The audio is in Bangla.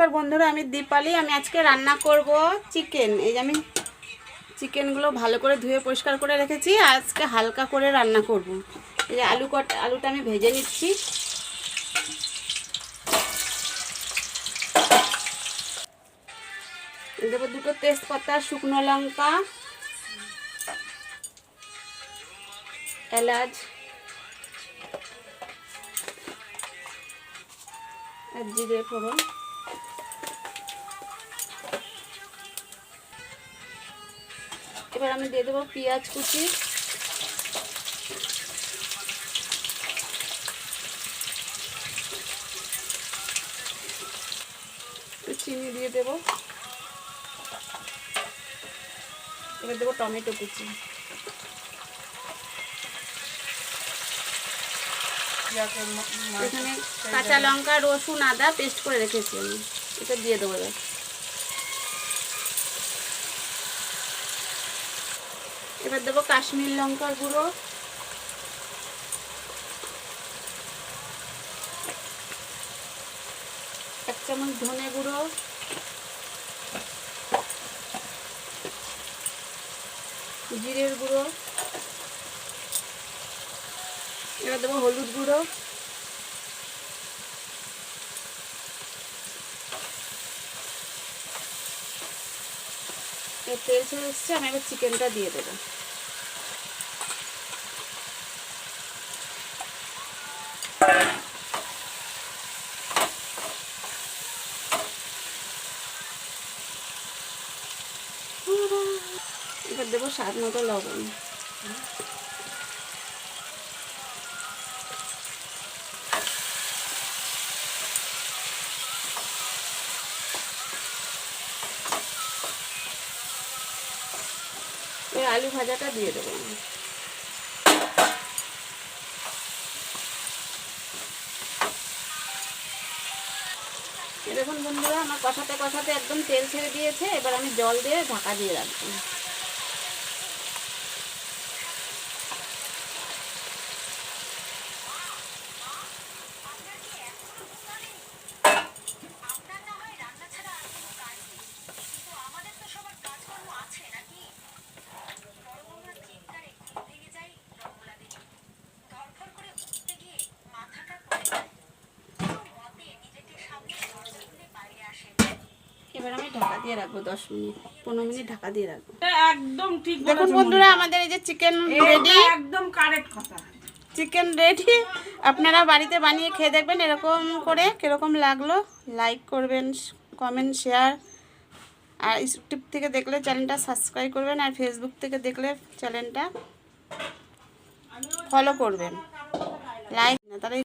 নমস্কার বন্ধুরা, আমি দীপালি। আমি আজকে রান্না করব চিকেন। এই যে আমি চিকেনগুলো ভালো করে ধুয়ে পরিষ্কার করে রেখেছি। আজকে হালকা করে রান্না করব। এই যে আলুটা আমি ভেজে নিচ্ছি। দেবো দুটো তেজপাতা, শুকনো লঙ্কা, এলাচ আর জিরে ফোড়ন। এবার আমি দিয়ে দেবো পেঁয়াজ কুচি, চিনি দিয়ে দেবো। এবার দেবো টমেটো কুচি। এখানে কাঁচা লঙ্কা, রসুন, আদা পেস্ট করে রেখেছি আমি, এটা দিয়ে দেবো। এবার দেবো কাশ্মীর লঙ্কার গুঁড়ো, এক চামচ ধনে গুঁড়ো, জিরের গুঁড়ো। এবার দেবো হলুদ গুঁড়ো, তেল ছেড়ে এসছে। আমি এবার চিকেনটা দিয়ে দেবো। এবার দেবো স্বাদ মতো লবণ। এই আলু ভাজাটা দিয়ে দেবো। দেখুন বন্ধুরা, আমার কষাতে কষাতে একদম তেল ছেড়ে দিয়েছে। এবার আমি জল দিয়ে ঢাকা দিয়ে রাখবো। এবার আমি ঢাকা দিয়ে রাখবো 10 মিনিট, 15 মিনিট ঢাকা দিয়ে রাখবো। একদম ঠিক দেখুন বন্ধুরা, আমাদের এই যে চিকেন রেডি। একদম কারেক্ট কথা। Chicken ready. আপনারা বাড়িতে বানিয়ে খেয়ে দেখবেন এরকম করে। কীরকম লাগলো লাইক করবেন, কমেন্ট, শেয়ার। আর ইউটিউব থেকে দেখলে চ্যানেলটা সাবস্ক্রাইব করবেন, আর ফেসবুক থেকে দেখলে চ্যানেলটা ফলো করবেন। লাইক না তাহলে